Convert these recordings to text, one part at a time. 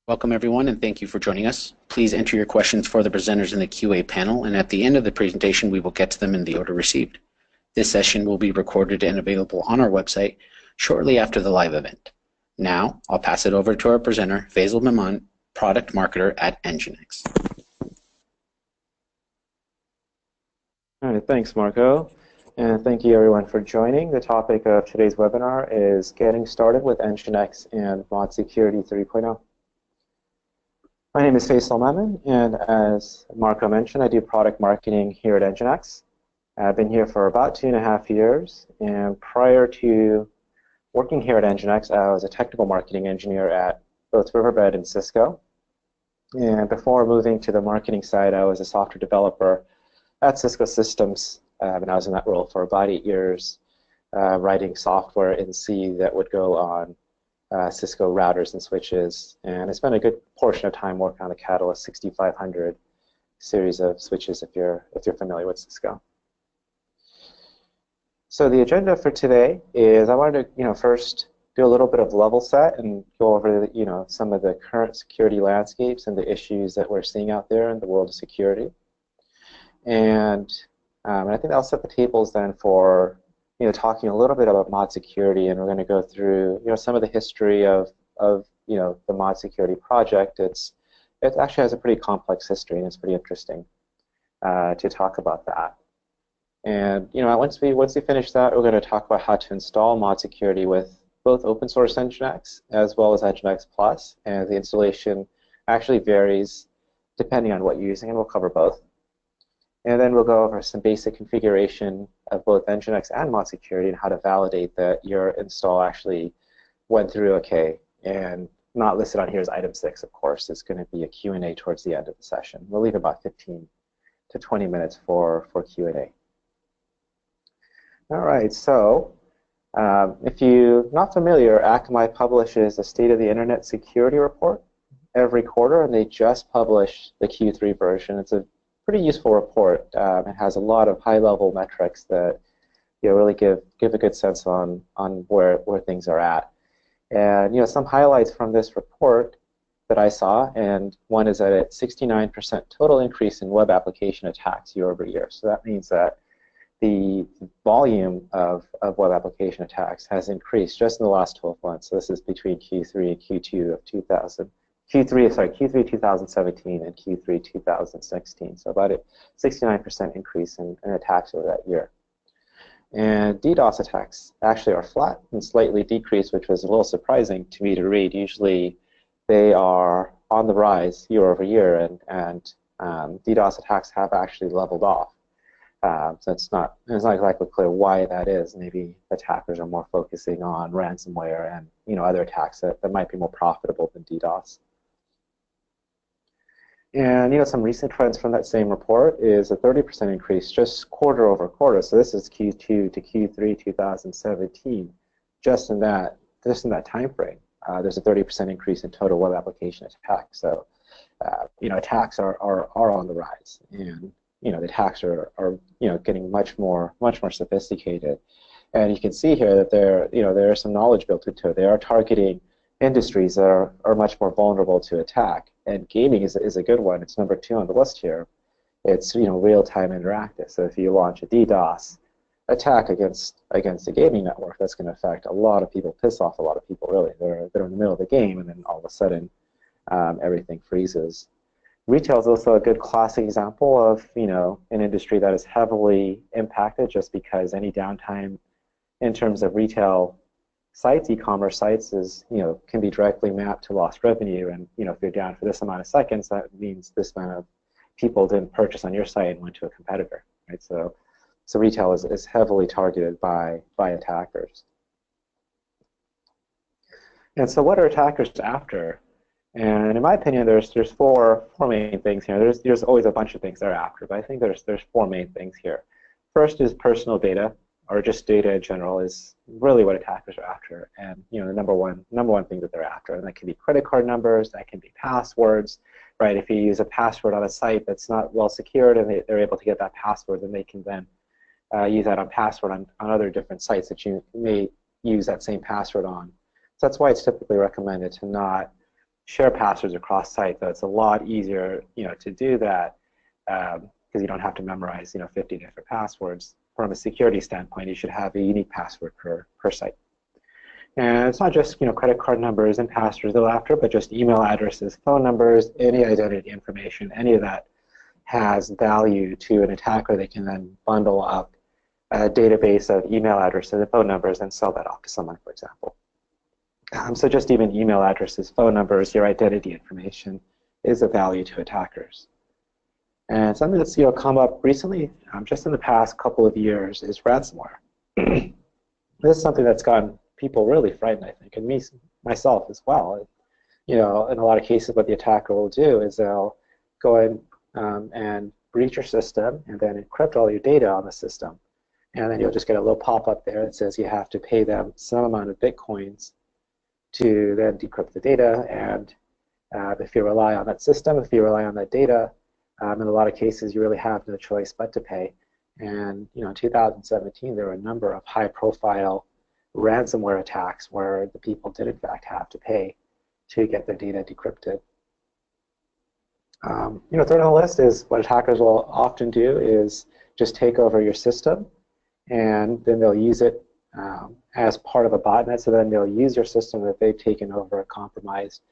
Welcome everyone, and thank you for joining us. Please enter your questions for the presenters in the QA panel, and at the end of the presentation we will get to them in the order received. This session will be recorded and available on our website shortly after the live event. Now, I'll pass it over to our presenter, Faisal Memon, Product Marketer at NGINX. All right, thanks, Marco. And thank you, everyone, for joining. The topic of today's webinar is getting started with NGINX and ModSecurity 3.0. My name is Faisal Memon, and as Marco mentioned, I do product marketing here at NGINX. I've been here for about 2.5 years, and prior to working here at NGINX, I was a technical marketing engineer at both Riverbed and Cisco. And before moving to the marketing side, I was a software developer at Cisco Systems, and I was in that role for about 8 years, writing software in C that would go on Cisco routers and switches, and I spent a good portion of time working on the Catalyst 6500 series of switches. If you're familiar with Cisco. So the agenda for today is I wanted to first do a little bit of level set and go over some of the current security landscapes and the issues that we're seeing out there in the world of security, and I think that'll set the tables then for talking a little bit about mod security, and we're going to go through some of the history of the mod security project. It actually has a pretty complex history, and it's pretty interesting to talk about that. And once we finish that, we're going to talk about how to install mod security with both open source NGINX as well as NGINX Plus, and the installation actually varies depending on what you're using, and we'll cover both. And then we'll go over some basic configuration of both NGINX and ModSecurity and how to validate that your install actually went through okay. And not listed on here is item 6, of course. It's going to be a Q&A towards the end of the session. We'll leave about 15 to 20 minutes for Q&A. All right, so if you're not familiar, Akamai publishes a State of the Internet Security Report every quarter, and they just published the Q3 version. It's a pretty useful report. It has a lot of high-level metrics that really give a good sense on where things are at. And some highlights from this report that I saw, and one is that a 69% total increase in web application attacks year over year. So that means that the volume of web application attacks has increased just in the last 12 months. So this is between Q3 and Q2 of Q3 2017 and Q3 2016, so about a 69% increase in attacks over that year. And DDoS attacks actually are flat and slightly decreased, which was a little surprising to me to read. Usually they are on the rise year over year, and DDoS attacks have actually leveled off. So it's not exactly clear why that is. Maybe attackers are more focusing on ransomware and other attacks that might be more profitable than DDoS. And some recent trends from that same report is a 30% increase just quarter over quarter. So this is Q2 to Q3 2017. Just in that time frame, there's a 30% increase in total web application attacks. So attacks are on the rise, and the attacks are getting much more sophisticated. And you can see here that there is some knowledge built into it. They are targeting industries that are much more vulnerable to attack, and gaming is a good one. It's number 2 on the list here. It's real-time interactive. So if you launch a DDoS attack against a gaming network, that's going to affect a lot of people, piss off a lot of people. Really, they're in the middle of the game, and then all of a sudden everything freezes. Retail is also a good classic example of an industry that is heavily impacted just because any downtime in terms of retail sites, e-commerce sites, can be directly mapped to lost revenue. And if you're down for this amount of seconds, that means this amount of people didn't purchase on your site and went to a competitor, right? So retail is heavily targeted by attackers. And so what are attackers after? And in my opinion, there's four main things here. There's always a bunch of things they're after, but I think there's 4 main things here. First is personal data, or just data in general, is really what attackers are after, and the number one thing that they're after. And that can be credit card numbers, that can be passwords, right? If you use a password on a site that's not well secured and they're able to get that password, then they can then use that on password on other different sites that you may use that same password on. So that's why it's typically recommended to not share passwords across site, though it's a lot easier, to do that because you don't have to memorize, 50 different passwords. From a security standpoint, you should have a unique password per site. And it's not just, credit card numbers and passwords they're after, but just email addresses, phone numbers, any identity information, any of that has value to an attacker. They can then bundle up a database of email addresses and phone numbers and sell that off to someone, for example. So just even email addresses, phone numbers, your identity information is of value to attackers. And something that's come up recently, just in the past couple of years, is ransomware. This is something that's gotten people really frightened, I think, and myself as well. In a lot of cases, what the attacker will do is they'll go in and breach your system and then encrypt all your data on the system. And then you'll just get a little pop-up there that says you have to pay them some amount of Bitcoins to then decrypt the data. And if you rely on that system, if you rely on that data, in a lot of cases, you really have no choice but to pay. And in 2017, there were a number of high-profile ransomware attacks where the people did, in fact, have to pay to get their data decrypted. Third on the list is what attackers will often do is just take over your system, and then they'll use it as part of a botnet. So then they'll use your system that they've taken over and compromised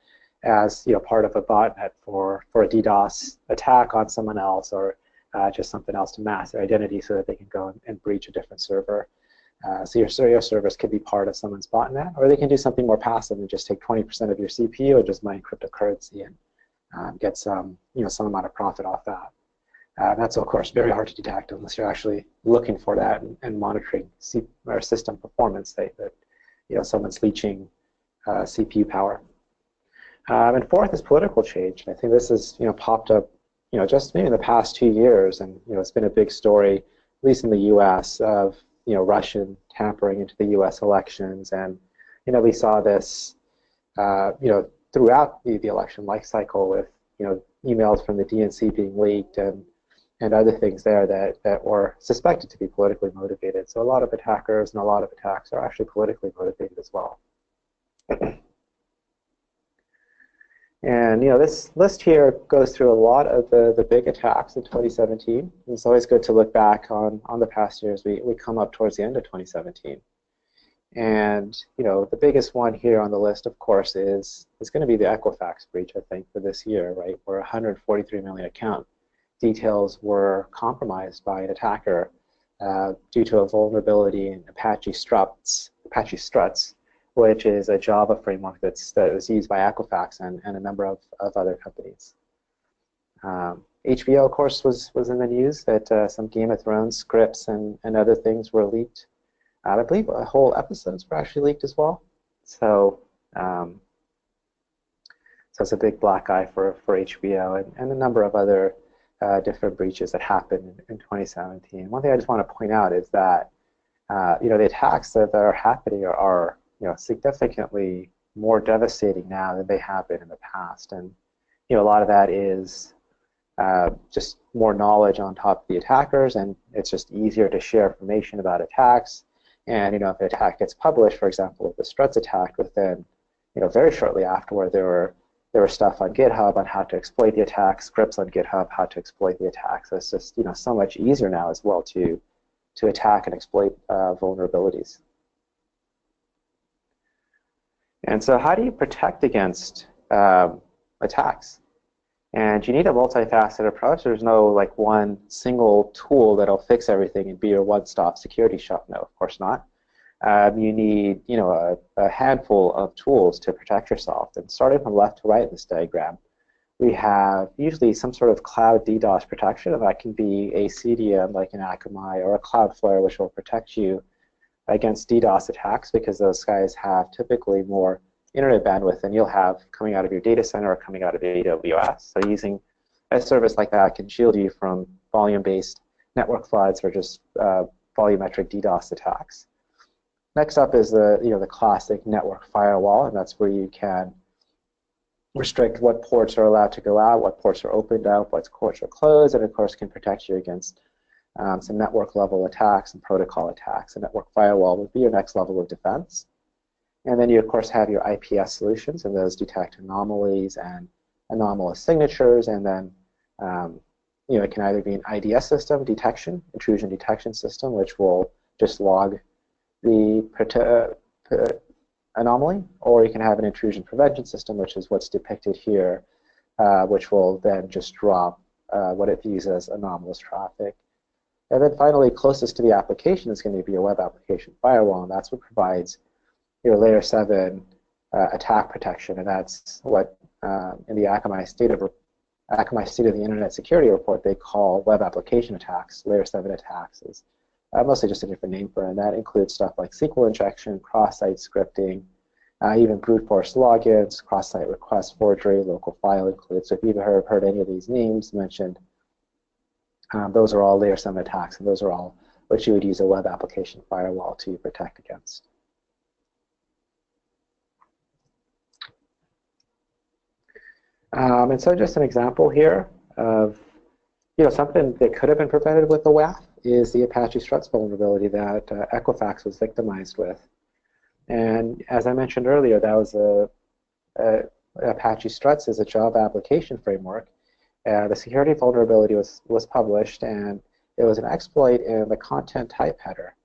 as part of a botnet for a DDoS attack on someone else, or just something else to mask their identity so that they can go and breach a different server. So your service could be part of someone's botnet, or they can do something more passive and just take 20% of your CPU and just mine cryptocurrency and get some amount of profit off that. That's, of course, very hard to detect unless you're actually looking for that and monitoring system performance, that someone's leeching CPU power. And fourth is political change. And I think this has popped up just maybe in the past 2 years, and it's been a big story, at least in the U.S., of Russian tampering into the U.S. elections, and we saw this throughout the election life cycle with emails from the DNC being leaked and other things there that were suspected to be politically motivated. So a lot of attackers and a lot of attacks are actually politically motivated as well. And this list here goes through a lot of the big attacks in 2017. It's always good to look back on the past years. We come up towards the end of 2017. And the biggest one here on the list, of course, is going to be the Equifax breach, I think, for this year, right, where 143 million account details were compromised by an attacker due to a vulnerability in Apache Struts, which is a Java framework that was used by Equifax and a number of other companies. HBO, of course, was in the news that some Game of Thrones scripts and other things were leaked. I believe whole episodes were actually leaked as well. So, so it's a big black eye for HBO and a number of other different breaches that happened in 2017. One thing I just want to point out is that the attacks that are happening are significantly more devastating now than they have been in the past, and a lot of that is just more knowledge on top of the attackers, and it's just easier to share information about attacks. And if the attack gets published, for example, with the Struts attack, within very shortly afterward, there were stuff on GitHub on how to exploit the attack, scripts on GitHub how to exploit the attack. So it's just so much easier now as well to attack and exploit vulnerabilities. And so how do you protect against attacks? And you need a multifaceted approach. There's no one single tool that'll fix everything and be your one-stop security shop. No, of course not. You need a handful of tools to protect yourself. And starting from left to right in this diagram, we have usually some sort of cloud DDoS protection, and that can be a CDN like an Akamai or a Cloudflare, which will protect you against DDoS attacks, because those guys have typically more internet bandwidth than you'll have coming out of your data center or coming out of AWS. So using a service like that can shield you from volume-based network floods or just volumetric DDoS attacks. Next up is the classic network firewall, and that's where you can restrict what ports are allowed to go out, what ports are opened up, what ports are closed, and of course can protect you against some network level attacks and protocol attacks. A network firewall would be your next level of defense. And then you, of course, have your IPS solutions, and those detect anomalies and anomalous signatures. And then it can either be an IDS system detection, intrusion detection system, which will just log the anomaly, or you can have an intrusion prevention system, which is what's depicted here, which will then just drop what it views as anomalous traffic. And then finally, closest to the application is going to be a web application firewall, and that's what provides your layer 7 attack protection, and that's what in the Akamai State of the Internet Security Report they call web application attacks. Layer 7 attacks is mostly just a different name for it, and that includes stuff like SQL injection, cross-site scripting, even brute force logins, cross-site request forgery, local file include. So if you've heard any of these names mentioned, those are all layer 7 attacks, and those are all what you would use a web application firewall to protect against. And so just an example here of something that could have been prevented with the WAF is the Apache Struts vulnerability that Equifax was victimized with. And as I mentioned earlier, that was Apache Struts is a Java application framework. The security vulnerability was published, and it was an exploit in the content type header.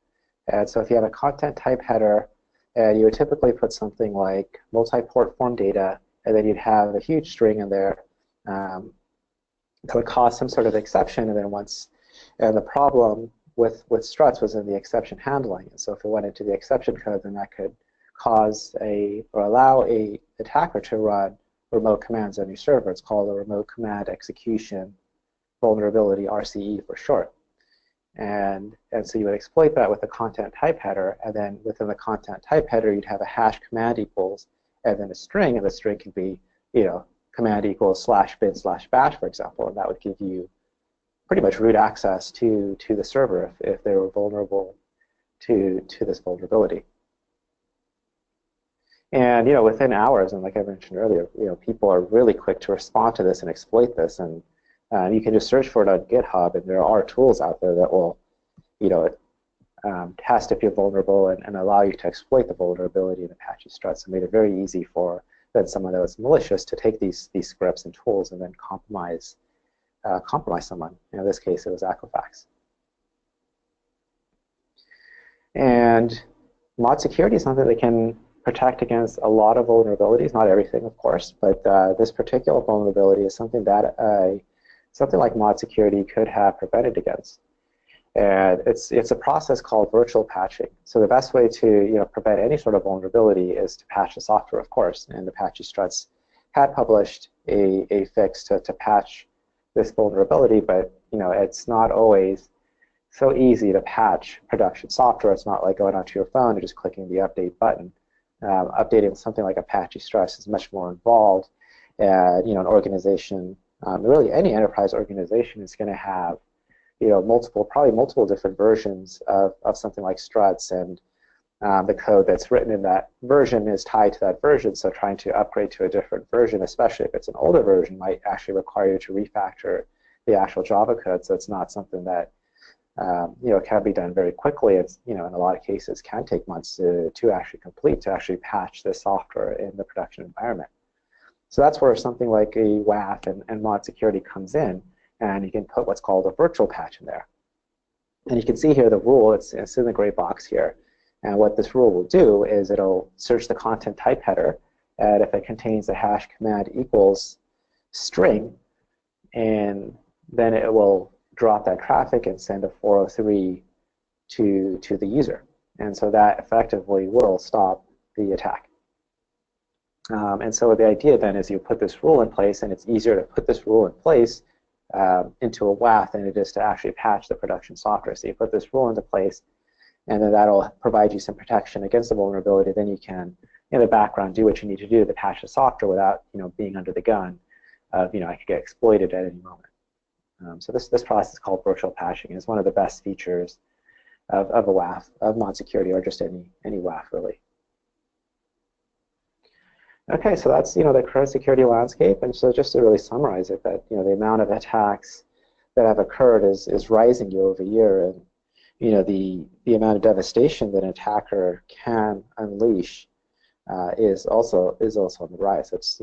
And so if you have a content type header, you would typically put something like multi-port form data, and then you'd have a huge string in there that would cause some sort of exception, and then the problem with struts was in the exception handling. And so if it went into the exception code, then that could cause or allow a attacker to run remote commands on your server. It's called a remote command execution vulnerability, RCE for short. And so you would exploit that with the content type header, and then within the content type header, you'd have a hash command equals, and then a string, and the string could be, command equals /bin/bash, for example, and that would give you pretty much root access to the server if they were vulnerable to this vulnerability. And within hours, and like I mentioned earlier, people are really quick to respond to this and exploit this, and you can just search for it on GitHub, and there are tools out there that will, test if you're vulnerable and allow you to exploit the vulnerability in Apache Struts. And made it very easy for then someone that was malicious to take these scripts and tools and then compromise someone. In this case, it was Equifax. And ModSecurity is something that can protect against a lot of vulnerabilities, not everything, of course, but this particular vulnerability is something that something like ModSecurity could have prevented against. And it's a process called virtual patching. So the best way to prevent any sort of vulnerability is to patch the software, of course. And Apache Struts had published a fix to patch this vulnerability, but it's not always so easy to patch production software. It's not like going onto your phone and just clicking the update button. Updating something like Apache Struts is much more involved. And an organization, really any enterprise organization, is going to have probably multiple different versions of something like Struts, and the code that's written in that version is tied to that version. So trying to upgrade to a different version, especially if it's an older version, might actually require you to refactor the actual Java code. So it's not something that can be done very quickly. It's in a lot of cases can take months to actually complete, to actually patch the software in the production environment. So that's where something like a WAF and ModSecurity comes in, and you can put what's called a virtual patch in there. And you can see here the rule, it's in the gray box here. And what this rule will do is it'll search the content type header, and if it contains a hash command equals string, and then it will drop that traffic and send a 403 to the user. And so that effectively will stop the attack. And so the idea then is you put this rule in place, and it's easier to put this rule in place into a WAF than it is to actually patch the production software. So you put this rule into place, and then that'll provide you some protection against the vulnerability. Then you can, in the background, do what you need to do to patch the software without, being under the gun of, I could get exploited at any moment. So this process is called virtual patching. It's one of the best features of a WAF, of ModSecurity, or just any WAF really. Okay, so that's the current security landscape, and so just to really summarize it, that the amount of attacks that have occurred is rising year over year, and the amount of devastation that an attacker can unleash is also on the rise. It's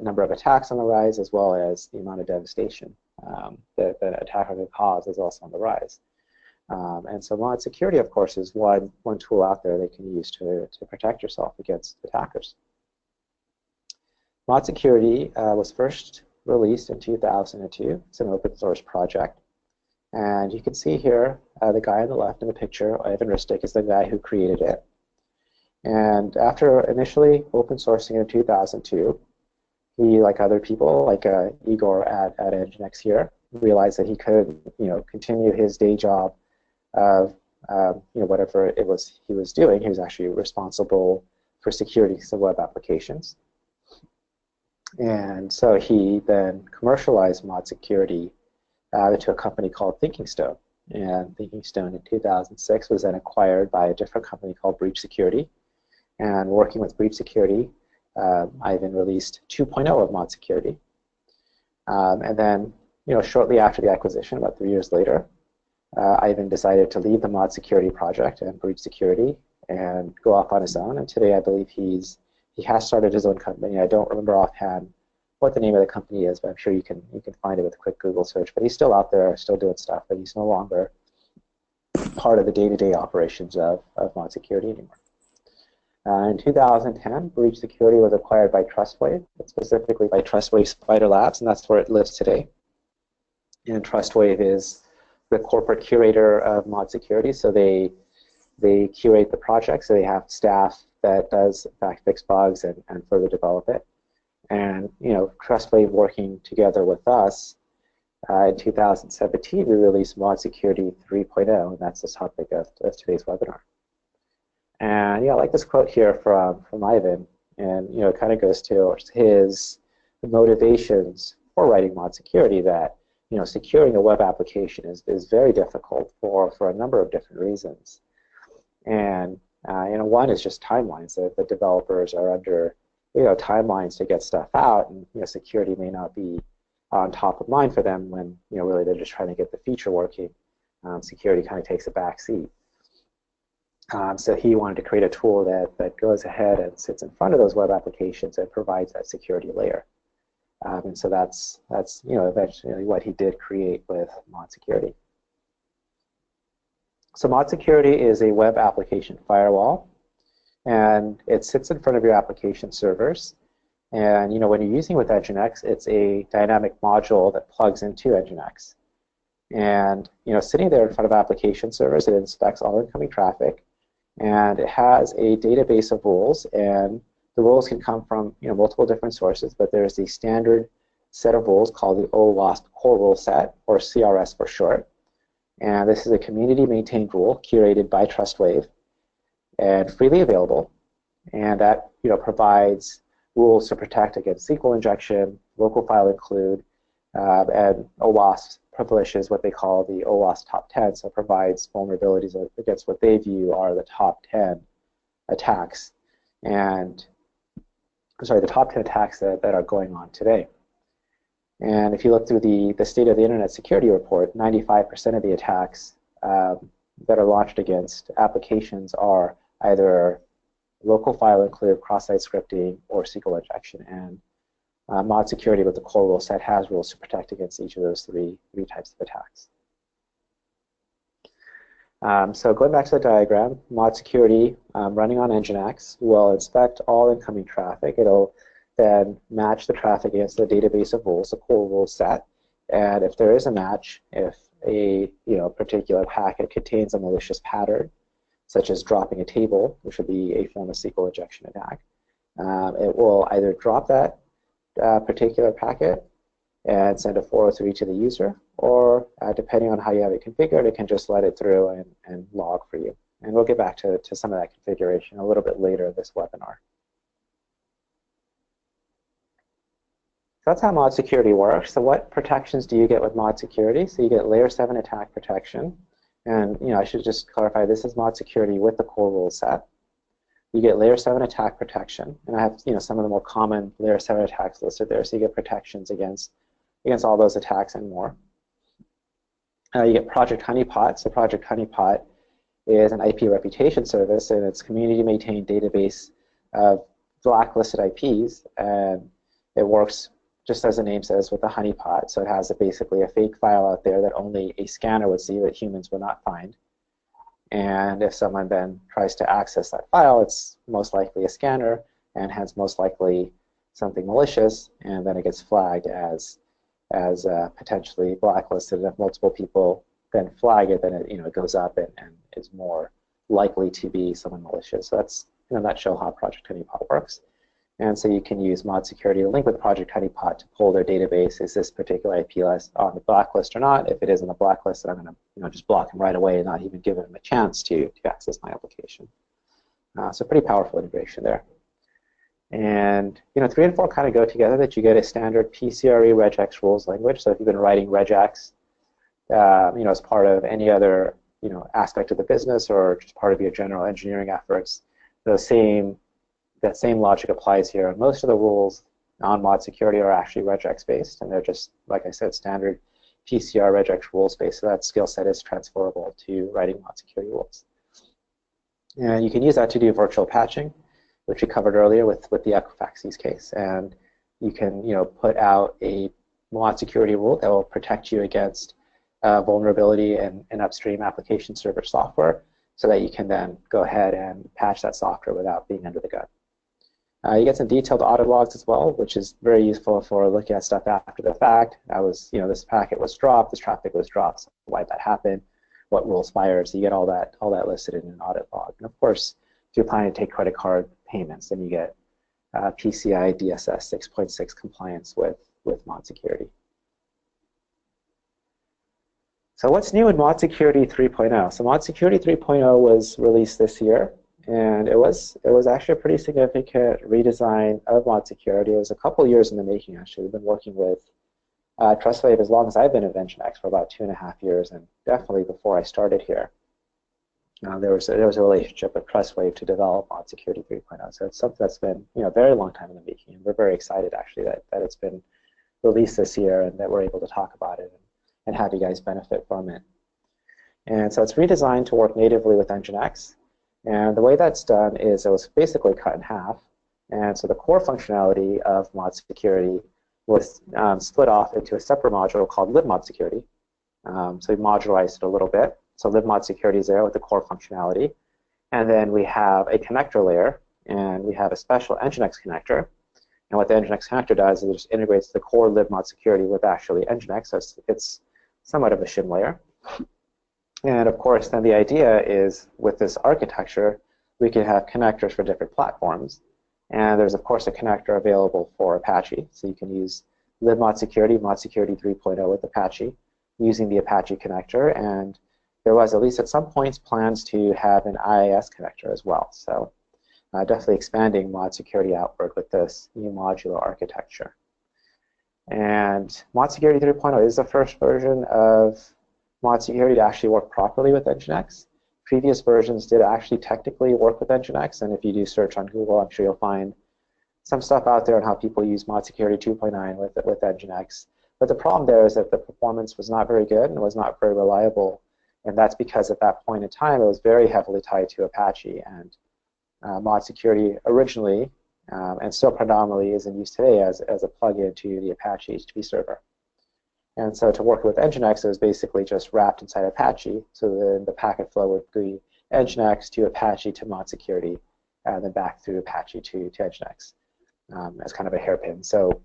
number of attacks on the rise, as well as the amount of devastation that an attacker can cause is also on the rise. And so ModSecurity, of course, is one tool out there that you can use to protect yourself against attackers. ModSecurity was first released in 2002. It's an open source project. And you can see here, the guy on the left in the picture, Ivan Ristic, is the guy who created it. And after initially open sourcing in 2002, he, like other people, like Igor at NGINX here, realized that he could, continue his day job of, whatever it was he was doing. He was actually responsible for security of web applications. And so he then commercialized ModSecurity to a company called Thinking Stone. And Thinking Stone in 2006 was then acquired by a different company called Breach Security. And working with Breach Security, Ivan released 2.0 of ModSecurity. And then, shortly after the acquisition, about 3 years later, Ivan decided to leave the ModSecurity project and Breach Security and go off on his own. And today, I believe he has started his own company. I don't remember offhand what the name of the company is, but I'm sure you can find it with a quick Google search. But he's still out there, still doing stuff, but he's no longer part of the day-to-day operations of ModSecurity anymore. In 2010, Breach Security was acquired by TrustWave, specifically by TrustWave Spider Labs, and that's where it lives today. And TrustWave is the corporate curator of ModSecurity, so they curate the project, so they have staff that does, in fact, fix bugs and further develop it. And TrustWave working together with us, in 2017, we released ModSecurity 3.0, and that's the topic of today's webinar. And I like this quote here from Ivan, and it kind of goes to his motivations for writing ModSecurity, that securing a web application is very difficult for a number of different reasons. And one is just timelines. The developers are under timelines to get stuff out, and security may not be on top of mind for them when really they're just trying to get the feature working. Security kind of takes a back seat. So he wanted to create a tool that goes ahead and sits in front of those web applications and provides that security layer. And so that's eventually what he did create with ModSecurity. So ModSecurity is a web application firewall, and it sits in front of your application servers. And when you're using it with NGINX, it's a dynamic module that plugs into NGINX. And sitting there in front of application servers, it inspects all incoming traffic, and it has a database of rules, and the rules can come from multiple different sources, but there's the standard set of rules called the OWASP core rule set, or CRS for short. And this is a community maintained rule curated by TrustWave and freely available, and that provides rules to protect against SQL injection, local file include, and OWASP publishes what they call the OWASP top 10, so it provides vulnerabilities against what they view are the top 10 attacks, and the top 10 attacks that are going on today. And if you look through the State of the Internet Security Report, 95% of the attacks that are launched against applications are either local file include, cross-site scripting, or SQL injection. And ModSecurity with the core rule set has rules to protect against each of those three types of attacks. So going back to the diagram, ModSecurity running on NGINX will inspect all incoming traffic. It'll then match the traffic against the database of rules, the core rule set. And if there is a match, if a particular packet contains a malicious pattern, such as dropping a table, which would be a form of SQL injection attack, it will either drop that particular packet and send a 403 to the user, or depending on how you have it configured, it can just let it through and log for you. And we'll get back to some of that configuration a little bit later in this webinar. So that's how ModSecurity works. So what protections do you get with ModSecurity? So you get layer 7 attack protection. And I should just clarify, this is ModSecurity with the core rule set. You get layer 7 attack protection, and I have some of the more common layer 7 attacks listed there. So you get protections against all those attacks and more. You get Project Honeypot. So Project Honeypot is an IP reputation service, and it's community maintained database of blacklisted IPs, and it works just as the name says with the honeypot. So it has basically a fake file out there that only a scanner would see that humans would not find. And if someone then tries to access that file, it's most likely a scanner and hence most likely something malicious, and then it gets flagged as potentially blacklisted. And if multiple people then flag it, then it goes up and is more likely to be someone malicious. So that's in a nutshell how Project Honeypot works. And so you can use ModSecurity to link with Project Honeypot to pull their database. Is this particular IP list on the blacklist or not? If it is on the blacklist, then I'm going to just block them right away and not even give them a chance to access my application. So pretty powerful integration there. And 3 and 4 kind of go together, that you get a standard PCRE regex rules language. So if you've been writing regex, as part of any other aspect of the business or just part of your general engineering efforts, that same logic applies here. And most of the rules on ModSecurity are actually regex based, and they're just, like I said, standard PCR regex rules based. So that skill set is transferable to writing ModSecurity rules. And you can use that to do virtual patching, which we covered earlier with the Equifax use case. And you can put out a ModSecurity rule that will protect you against vulnerability in upstream application server software, so that you can then go ahead and patch that software without being under the gun. You get some detailed audit logs as well, which is very useful for looking at stuff after the fact. This packet was dropped, this traffic was dropped, so why did that happen? What rules fired? So you get all that listed in an audit log. And of course, if you're planning to take credit card payments, then you get PCI DSS 6.6 compliance with ModSecurity. So what's new in ModSecurity 3.0? So ModSecurity 3.0 was released this year, and it was actually a pretty significant redesign of ModSecurity. It was a couple years in the making, actually. We've been working with TrustWave as long as I've been at NGINX, for about 2.5 years, and definitely before I started here. There was a relationship with TrustWave to develop ModSecurity 3.0. So it's something that's been a very long time in the making, and we're very excited actually that it's been released this year and that we're able to talk about it and have you guys benefit from it. And so it's redesigned to work natively with NGINX. And the way that's done is it was basically cut in half. And so the core functionality of ModSecurity was split off into a separate module called libModSecurity. So we modularized it a little bit. So libModSecurity is there with the core functionality. And then we have a connector layer, and we have a special NGINX connector. And what the NGINX connector does is it just integrates the core libModSecurity with actually NGINX. So it's somewhat of a shim layer. And of course, then the idea is with this architecture, we can have connectors for different platforms. And there's, of course, a connector available for Apache. So you can use libModSecurity, ModSecurity 3.0 with Apache, using the Apache connector. And there was, at least at some points, plans to have an IIS connector as well. So definitely expanding ModSecurity outward with this new modular architecture. And ModSecurity 3.0 is the first version of ModSecurity to actually work properly with NGINX. Previous versions did actually technically work with NGINX, and if you do search on Google, I'm sure you'll find some stuff out there on how people use ModSecurity 2.9 with NGINX. But the problem there is that the performance was not very good and was not very reliable, and that's because at that point in time it was very heavily tied to Apache, and ModSecurity originally and still predominantly is in use today as a plugin to the Apache HTTP server. And so to work with NGINX, it was basically just wrapped inside Apache. So then the packet flow would be NGINX to Apache to ModSecurity, and then back through Apache to NGINX as kind of a hairpin. So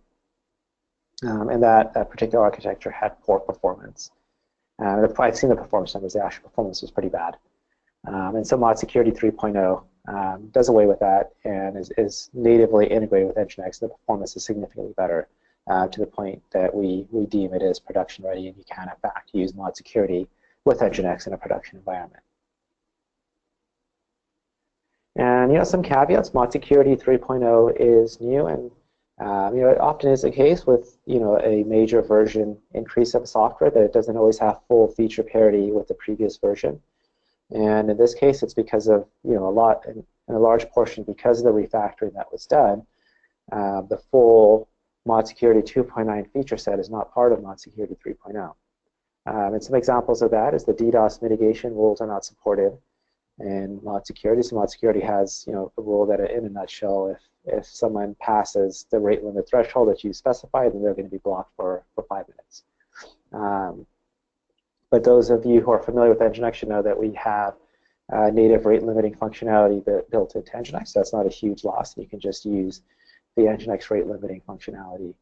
and that particular architecture had poor performance. I've seen the performance numbers. The actual performance was pretty bad. And so ModSecurity 3.0 does away with that and is natively integrated with NGINX. The performance is significantly better to the point that we deem it as production ready, and you can, in fact, use ModSecurity with NGINX in a production environment. And some caveats. ModSecurity 3.0 is new, and it often is the case with a major version increase of software that it doesn't always have full feature parity with the previous version. And in this case, it's because of in a large portion because of the refactoring that was done. The full ModSecurity 2.9 feature set is not part of ModSecurity 3.0. And some examples of that is the DDoS mitigation rules are not supported. in ModSecurity. So ModSecurity has, a rule that, in a nutshell, if someone passes the rate limit threshold that you specified, then they're going to be blocked for 5 minutes. But those of you who are familiar with NGINX should know that we have native rate limiting functionality built into NGINX. So that's not a huge loss. You can just use the NGINX rate limiting functionality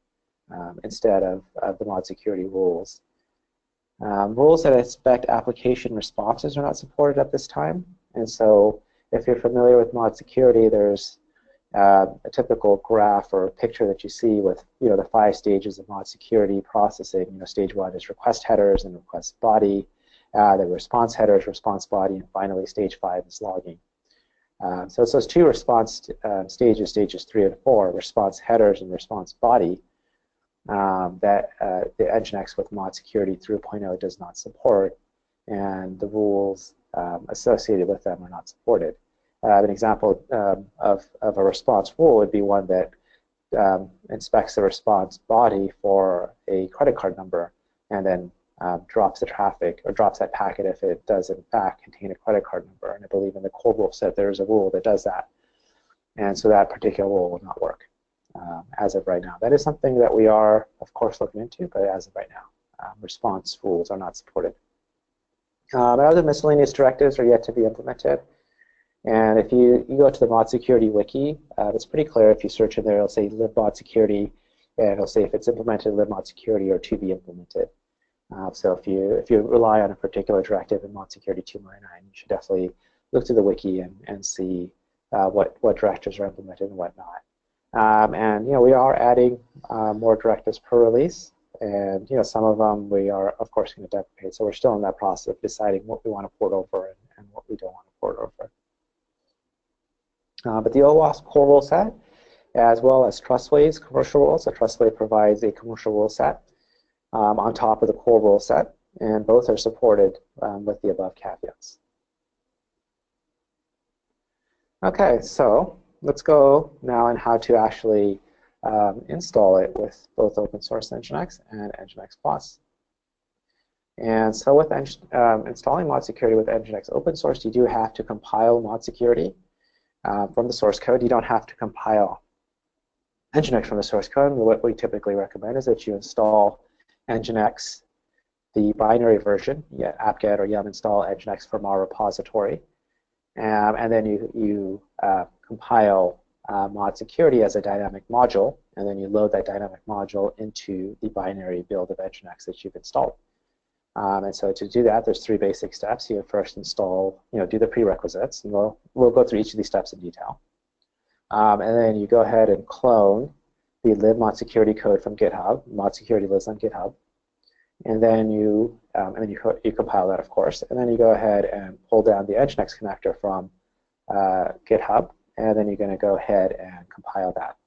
instead of the ModSecurity rules. Rules that inspect application responses are not supported at this time. And so if you're familiar with ModSecurity, there's a typical graph or picture that you see with the 5 stages of ModSecurity processing. Stage 1 is request headers and request body, the response headers, response body, and finally stage 5 is logging. So it's those 2 response stages 3 and 4, response headers and response body, that the NGINX with ModSecurity 3.0 does not support, and the rules associated with them are not supported. An example of a response rule would be one that inspects the response body for a credit card number and then drops the traffic or drops that packet if it does in fact contain a credit card number. And I believe in the core rule set there's a rule that does that. And so that particular rule will not work as of right now. That is something that we are, of course, looking into, but as of right now, response rules are not supported. Other miscellaneous directives are yet to be implemented. And if you go to the ModSecurity wiki, it's pretty clear. If you search in there, it'll say libModSecurity, and it'll say if it's implemented, libModSecurity, or to be implemented. So if you rely on a particular directive in ModSecurity 2.9, you should definitely look to the wiki and see what directives are implemented and what not. And we are adding more directives per release, and some of them we are of course going to deprecate. So we're still in that process of deciding what we want to port over and what we don't want to port over. But the OWASP core rule set, as well as Trustway's commercial rules. So Trustway provides a commercial rule set on top of the core rule set, and both are supported with the above caveats. Okay, so let's go now on how to actually install it with both open source NGINX and NGINX Plus. And so with installing ModSecurity with NGINX open source, you do have to compile ModSecurity from the source code. You don't have to compile NGINX from the source code. What we typically recommend is that you install NGINX, the binary version, apt-get or yum install NGINX from our repository, and then you compile ModSecurity as a dynamic module, and then you load that dynamic module into the binary build of NGINX that you've installed. And so to do that, there's 3 basic steps. You first install, do the prerequisites, and we'll go through each of these steps in detail. And then you go ahead and clone the libModSecurity code from GitHub. ModSecurity lives on GitHub, and then you compile that, of course, and then you go ahead and pull down the NGINX connector from GitHub, and then you're going to go ahead and compile that.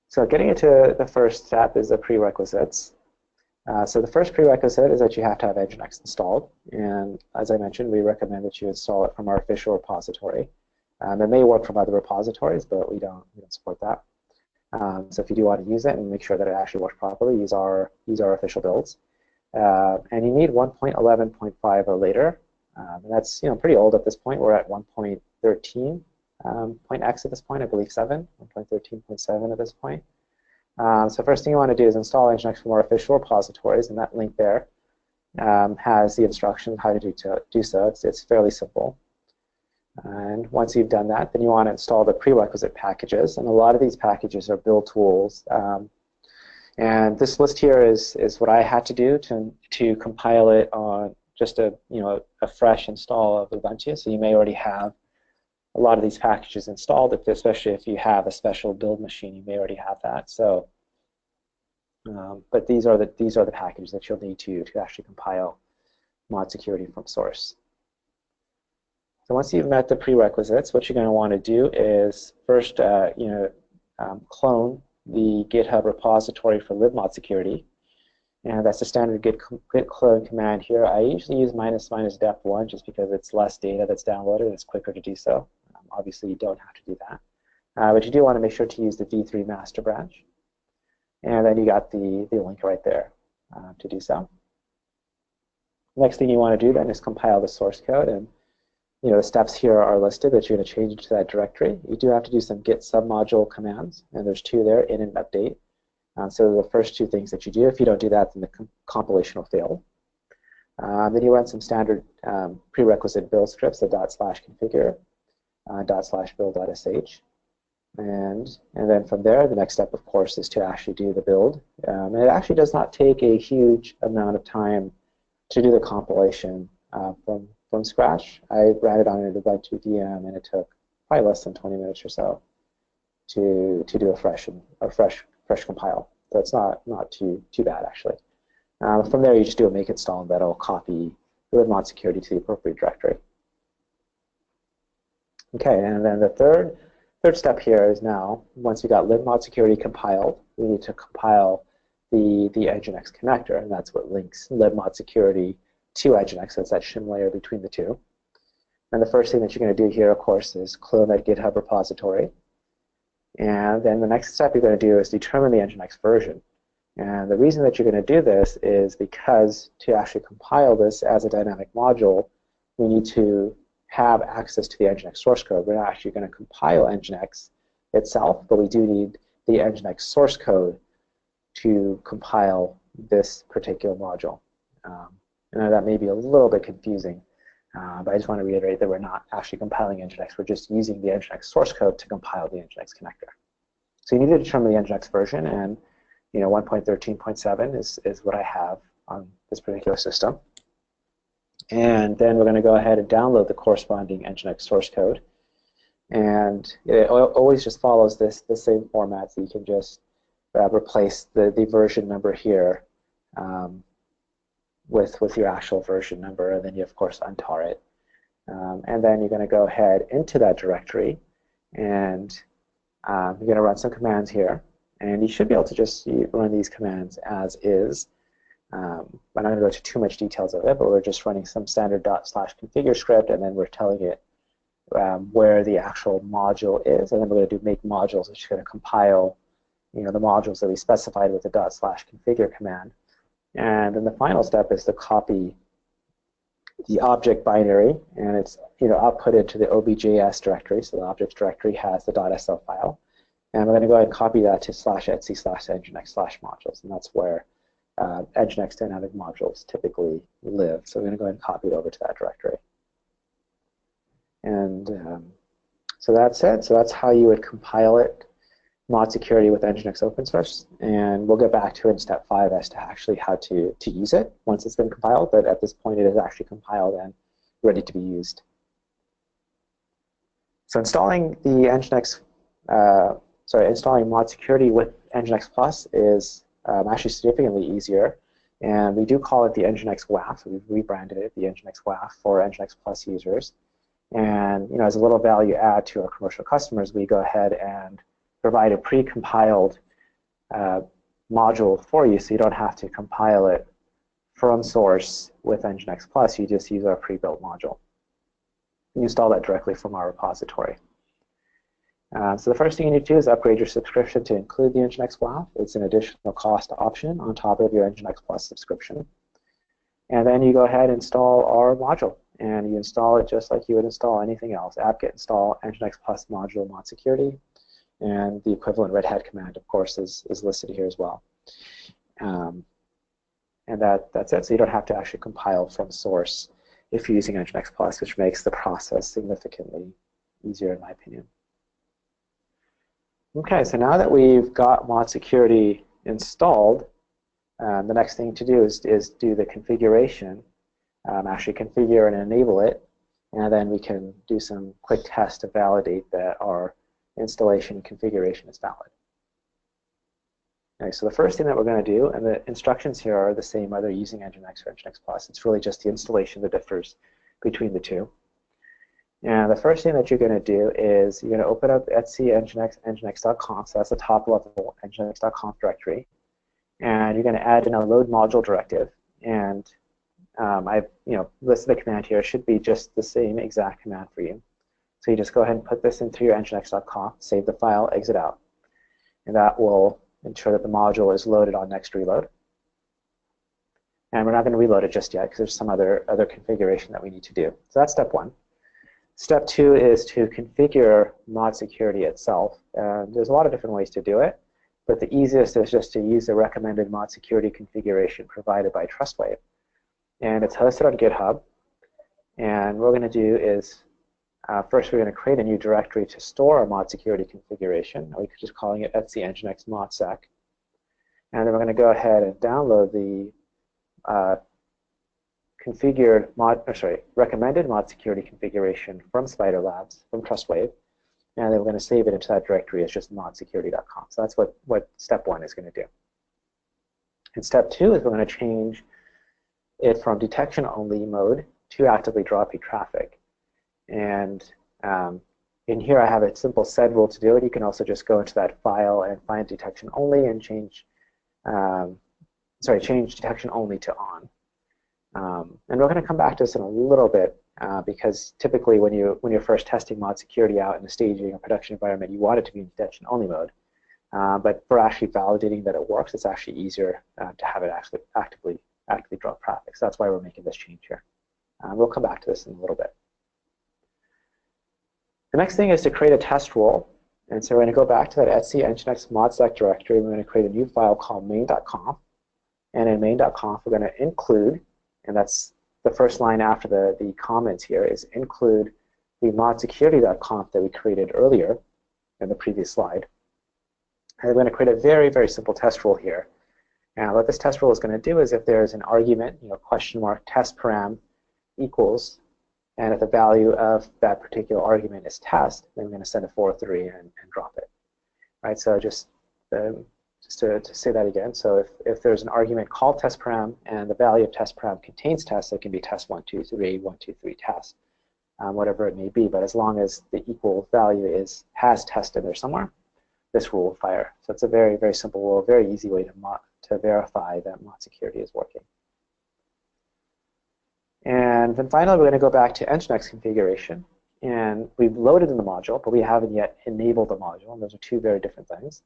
So getting into the first step is the prerequisites. So the first prerequisite is that you have to have NGINX installed, and as I mentioned, we recommend that you install it from our official repository. It may work from other repositories, but we don't support that. So if you do want to use it and make sure that it actually works properly, use our official builds. And you need 1.11.5 or later. And that's pretty old at this point. We're at 1.13 .x at this point, I believe 1.13.7 at this point. So first thing you want to do is install NGINX from our official repositories, and that link there has the instructions how to do so. It's fairly simple. And once you've done that, then you want to install the prerequisite packages, and a lot of these packages are build tools. And this list here is what I had to do to compile it on just a fresh install of Ubuntu. So you may already have a lot of these packages installed, especially if you have a special build machine, you may already have that. So, but these are the packages that you'll need to actually compile ModSecurity from source. So once you've met the prerequisites, what you're going to want to do is first, clone the GitHub repository for libModSecurity, and that's the standard git clone command here. I usually use --dep1 just because it's less data that's downloaded and it's quicker to do so. Obviously, you don't have to do that, but you do want to make sure to use the v3 master branch, and then you got the link right there to do so. Next thing you want to do then is compile the source code, and the steps here are listed that you're going to change to that directory. You do have to do some git submodule commands, and there's two there, in and update. So the first two things that you do. If you don't do that, then the compilation will fail. Then you run some standard prerequisite build scripts, the /configure, /build.sh. And then from there, the next step, of course, is to actually do the build. And it actually does not take a huge amount of time to do the compilation from scratch. I ran it on an Ubuntu VM, and it took probably less than 20 minutes or so to do a fresh compile. So it's not too bad, actually. From there, you just do a make install, and that'll copy libModSecurity to the appropriate directory. Okay, and then the third step here is now, once you got libModSecurity compiled, we need to compile the NGINX connector, and that's what links libModSecurity to NGINX. So it's that shim layer between the two. And the first thing that you're going to do here, of course, is clone that GitHub repository. And then the next step you're going to do is determine the NGINX version. And the reason that you're going to do this is because to actually compile this as a dynamic module, we need to have access to the NGINX source code. We're not actually going to compile NGINX itself, but we do need the NGINX source code to compile this particular module. And that may be a little bit confusing, but I just want to reiterate that we're not actually compiling NGINX. We're just using the NGINX source code to compile the NGINX connector. So you need to determine the NGINX version, and 1.13.7 is what I have on this particular system. And then we're going to go ahead and download the corresponding NGINX source code. And it always just follows the same format, so you can just replace the version number here with your actual version number, and then you, of course, untar it. And then you're going to go ahead into that directory, and you're going to run some commands here. And you should be able to just run these commands as is. I'm not going to go into too much details of it, but we're just running some standard /configure script, and then we're telling it where the actual module is, and then we're going to do make modules, which is going to compile the modules that we specified with the /configure command. And then the final step is to copy the object binary, and it's output into the objs directory. So the objects directory has the .sl file, and we're going to go ahead and copy that to /etc/nginx/modules, and that's where NGINX dynamic modules typically live. So we're going to go ahead and copy it over to that directory. And so that's it. So that's how you would compile it, ModSecurity with NGINX open source. And we'll get back to it in step 5 as to actually how to use it once it's been compiled. But at this point, it is actually compiled and ready to be used. So installing the installing ModSecurity with NGINX Plus is actually significantly easier, and we do call it the NGINX WAF. We've rebranded it the NGINX WAF for NGINX Plus users. And as a little value add to our commercial customers, we go ahead and provide a pre-compiled module for you, so you don't have to compile it from source with NGINX Plus. You just use our pre-built module. You install that directly from our repository. So the first thing you need to do is upgrade your subscription to include the NGINX WAF. It's an additional cost option on top of your NGINX Plus subscription. And then you go ahead and install our module. And you install it just like you would install anything else. apt-get install NGINX Plus module ModSecurity. And the equivalent Red Hat command, of course, is listed here as well. And that's it. So you don't have to actually compile from source if you're using NGINX Plus, which makes the process significantly easier, in my opinion. Okay, so now that we've got ModSecurity installed, the next thing to do is do the configuration, actually configure and enable it, and then we can do some quick tests to validate that our installation and configuration is valid. Okay, so the first thing that we're going to do, and the instructions here are the same whether using NGINX or NGINX Plus. It's really just the installation that differs between the two. And the first thing that you're going to do is you're going to open up etc nginx nginx.conf, so that's the top level nginx.conf directory, and you're going to add in a load module directive. And I've listed the command here. It should be just the same exact command for you. So you just go ahead and put this into your nginx.conf, save the file, exit out, and that will ensure that the module is loaded on next reload. And we're not going to reload it just yet because there's some other configuration that we need to do. So that's step one. Step two is to configure ModSecurity itself. There's a lot of different ways to do it, but the easiest is just to use the recommended ModSecurity configuration provided by Trustwave. And it's hosted on GitHub. And what we're going to do is, first we're going to create a new directory to store our ModSecurity configuration. We could just calling it etc NGINX modsec. And then we're going to go ahead and download the recommended ModSecurity configuration from Spider Labs, from Trustwave. And then we're going to save it into that directory as just modsecurity.com. So that's what step one is going to do. And step two is we're going to change it from detection only mode to actively dropping traffic. And in here I have a simple sed rule to do it. You can also just go into that file and find detection only and change detection only to on. And we're going to come back to this in a little bit because typically when you're first testing ModSecurity out in the staging or production environment, you want it to be in detection only mode. But for actually validating that it works, it's actually easier to have it actually actively drop traffic. So that's why we're making this change here. We'll come back to this in a little bit. The next thing is to create a test rule. And so we're going to go back to that etc NGINX modsec directory. And we're going to create a new file called main.conf. And in main.conf, we're going to include, and that's the first line after the comments here, is include the modsecurity.conf that we created earlier in the previous slide. And we're going to create a very, very simple test rule here. And what this test rule is going to do is if there's an argument, question mark test param equals, and if the value of that particular argument is test, then we're going to send a 403 and drop it. Right? So just to say that again, so if there's an argument called test param and the value of test param contains test, it can be test 123, 123 test, whatever it may be. But as long as the equal value has test in there somewhere, this rule will fire. So it's a very, very simple rule, very easy way to verify that ModSecurity is working. And then finally, we're going to go back to NGINX configuration. And we've loaded in the module, but we haven't yet enabled the module. And those are two very different things.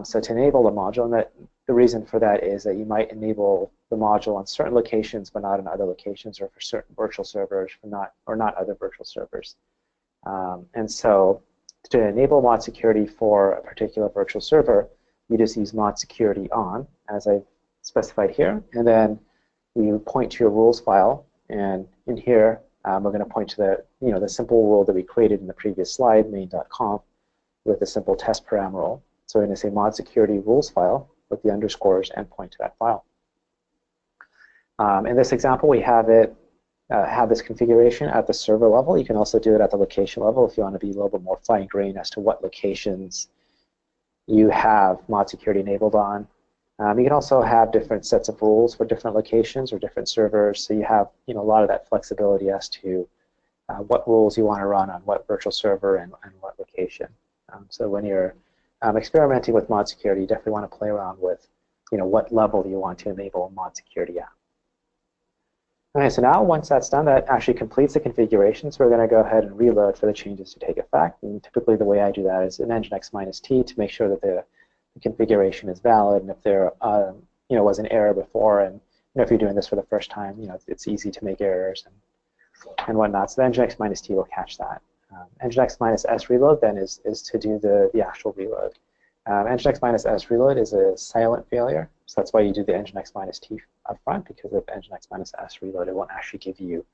So to enable the module, and the reason for that is that you might enable the module on certain locations, but not on other locations, or for certain virtual servers, or not other virtual servers. And so to enable ModSecurity for a particular virtual server, you just use ModSecurity on, as I've specified here, and then we point to your rules file, and in here we're going to point to the simple rule that we created in the previous slide, main.conf, with a simple test param rule. So we're going to say ModSecurity rules file with the underscores and point to that file. In this example, we have this configuration at the server level. You can also do it at the location level if you want to be a little bit more fine-grained as to what locations you have ModSecurity enabled on. You can also have different sets of rules for different locations or different servers, so you have a lot of that flexibility as to what rules you want to run on what virtual server and what location. So when you're experimenting with ModSecurity, you definitely want to play around with what level you want to enable ModSecurity at. Okay, so now once that's done, that actually completes the configuration. So we're going to go ahead and reload for the changes to take effect. And typically the way I do that is in NGINX-T to make sure that the configuration is valid, and if there was an error before, and if you're doing this for the first time, it's easy to make errors and whatnot. So the NGINX-T will catch that. NGINX-S reload then is to do the actual reload. NGINX-S reload is a silent failure, so that's why you do the NGINX-T up front, because of NGINX-S reload, it won't actually give you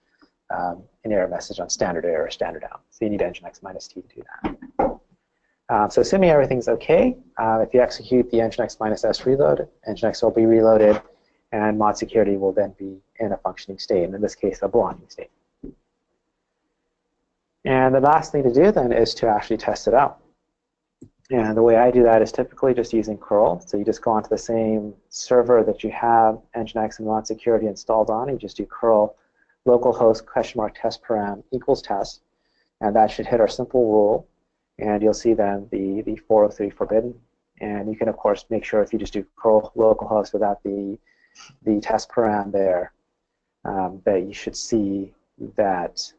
an error message on standard error or standard out. So you need NGINX-T to do that. So assuming everything's okay, if you execute the NGINX-S reload, NGINX will be reloaded, and ModSecurity will then be in a functioning state, and in this case, a blocking state. And the last thing to do then is to actually test it out. And the way I do that is typically just using curl. So you just go onto the same server that you have NGINX and ModSecurity installed on. You just do curl localhost !test param equals test, and that should hit our simple rule. And you'll see then the 403 forbidden. And you can, of course, make sure if you just do curl localhost without the test param there, that you should see that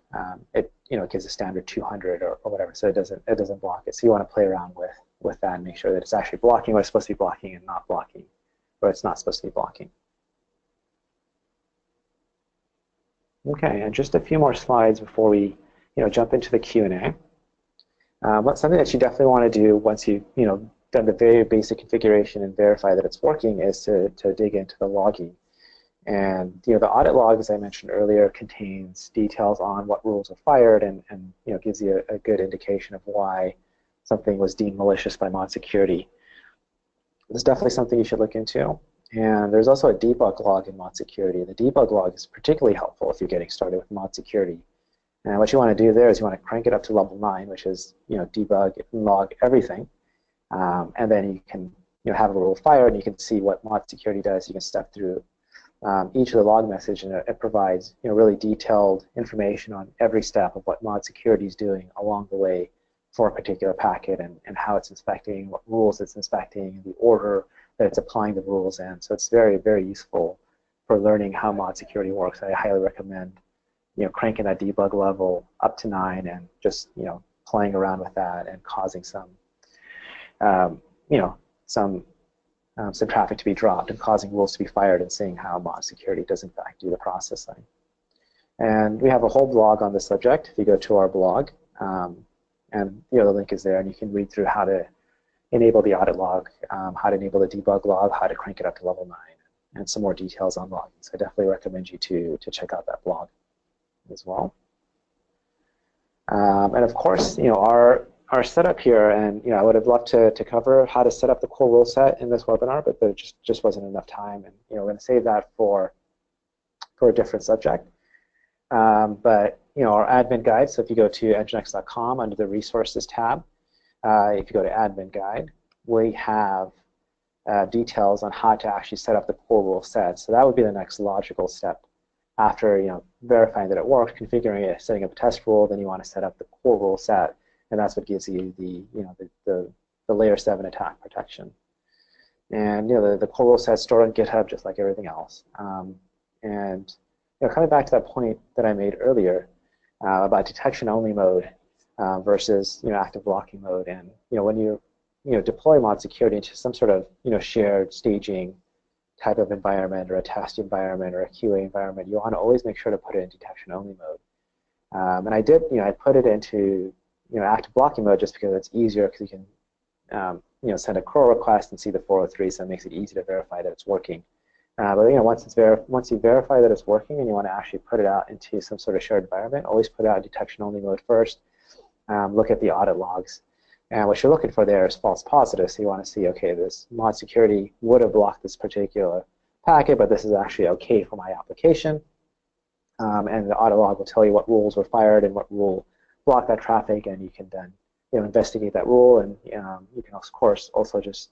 it gives a standard 200 or whatever, so it doesn't block it. So you want to play around with that and make sure that it's actually blocking what it's supposed to be blocking and not blocking what it's not supposed to be blocking. Okay, and just a few more slides before we jump into the Q&A. Something that you definitely want to do once you've done the very basic configuration and verify that it's working is to dig into the logging. And the audit log, as I mentioned earlier, contains details on what rules are fired and gives you a good indication of why something was deemed malicious by ModSecurity. This is definitely something you should look into. And there's also a debug log in ModSecurity. The debug log is particularly helpful if you're getting started with ModSecurity. And what you want to do there is you want to crank it up to level 9, which is debug and log everything. And then you can have a rule fired, and you can see what ModSecurity does. You can step through each of the log message, and it provides really detailed information on every step of what ModSecurity is doing along the way for a particular packet, and how it's inspecting, what rules it's inspecting, the order that it's applying the rules in. So it's very, very useful for learning how ModSecurity works. I highly recommend cranking that debug level up to 9 and just playing around with that and causing some some traffic to be dropped and causing rules to be fired and seeing how ModSecurity does in fact do the processing. And we have a whole blog on the subject if you go to our blog, and the link is there, and you can read through how to enable the audit log, how to enable the debug log, how to crank it up to level 9, and some more details on logging. So I definitely recommend you to check out that blog as well. And of course, our setup here, and I would have loved to cover how to set up the core rule set in this webinar, but there just wasn't enough time, and we're going to save that for a different subject. But our admin guide. So if you go to nginx.com under the resources tab, if you go to admin guide, we have details on how to actually set up the core rule set. So that would be the next logical step after verifying that it works, configuring it, setting up a test rule. Then you want to set up the core rule set, and that's what gives you the layer 7 attack protection. And the core rule set is stored on GitHub just like everything else. And coming back to that point that I made earlier about detection-only mode versus active blocking mode, and when you deploy ModSecurity into some sort of shared staging type of environment, or a test environment, or a QA environment, you want to always make sure to put it in detection-only mode. And I did, I put it into active blocking mode just because it's easier, because you can send a curl request and see the 403, so it makes it easy to verify that it's working. But once you verify that it's working and you want to actually put it out into some sort of shared environment, always put it out in detection-only mode first. Look at the audit logs. And what you're looking for there is false positives. So you want to see, okay, this ModSecurity would have blocked this particular packet, but this is actually okay for my application. And the audit log will tell you what rules were fired and what rule blocked that traffic, and you can then investigate that rule, and you can of course also just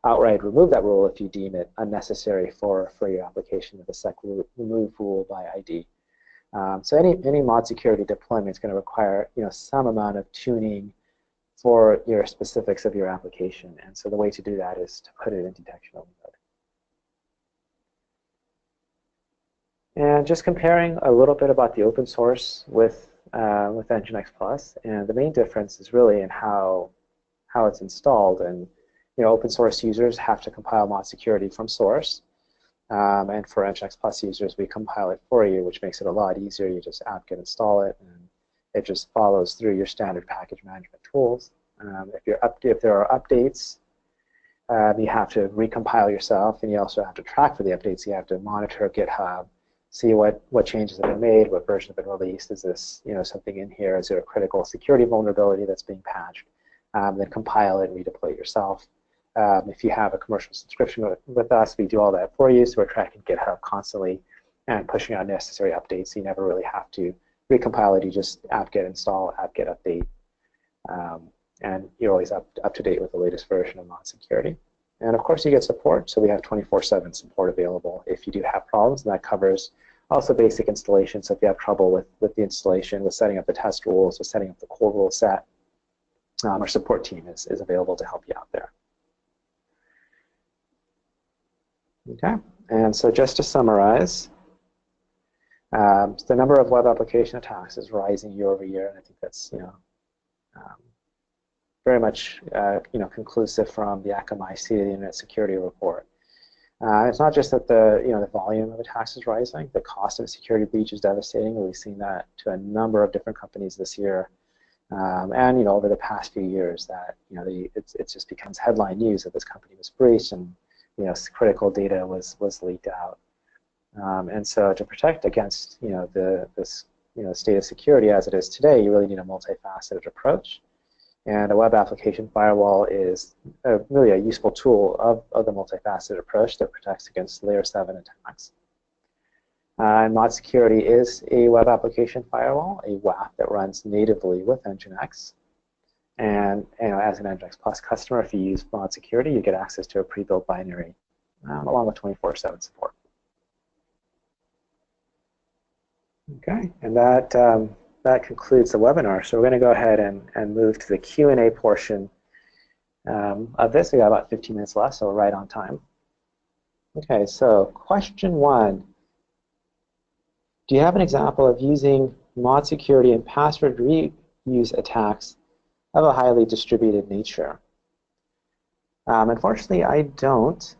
outright remove that rule if you deem it unnecessary for your application with a sec remove rule by ID. So any ModSecurity deployment is going to require some amount of tuning for your specifics of your application, and so the way to do that is to put it in detection-only mode. And just comparing a little bit about the open source with NGINX Plus, and the main difference is really in how it's installed. And open source users have to compile ModSecurity from source, and for NGINX Plus users, we compile it for you, which makes it a lot easier. You just apt-get install it, and it just follows through your standard package management tools. If there are updates, you have to recompile yourself, and you also have to track for the updates. You have to monitor GitHub, see what changes have been made, what versions have been released. Is this something in here? Is there a critical security vulnerability that's being patched? Then compile it and redeploy it yourself. If you have a commercial subscription with us, we do all that for you. So we're tracking GitHub constantly and pushing out necessary updates. So you never really have to recompile it. You just apt-get install, apt-get update, and you're always up to date with the latest version of ModSecurity. And of course, you get support. So we have 24/7 support available if you do have problems, and that covers also basic installation. So if you have trouble with the installation, with setting up the test rules, with setting up the core rule set, our support team is available to help you out there. Okay, and so just to summarize, the number of web application attacks is rising year over year, and I think that's very much conclusive from the Akamai State of the Internet Security Report. It's not just that the volume of attacks is rising. The cost of a security breach is devastating. We've seen that to a number of different companies this year, and over the past few years that it just becomes headline news that this company was breached and critical data was leaked out. And so to protect against this state of security as it is today, you really need a multifaceted approach. And a web application firewall is really a useful tool of the multifaceted approach that protects against layer 7 attacks. And ModSecurity is a web application firewall, a WAF that runs natively with NGINX. And as an NGINX Plus customer, if you use ModSecurity, you get access to a pre-built binary along with 24/7 support. Okay, and that concludes the webinar. So we're going to go ahead and move to the Q&A portion of this. We got about 15 minutes left, so we're right on time. Okay, so question 1. Do you have an example of using ModSecurity and password reuse attacks of a highly distributed nature? Unfortunately, I don't.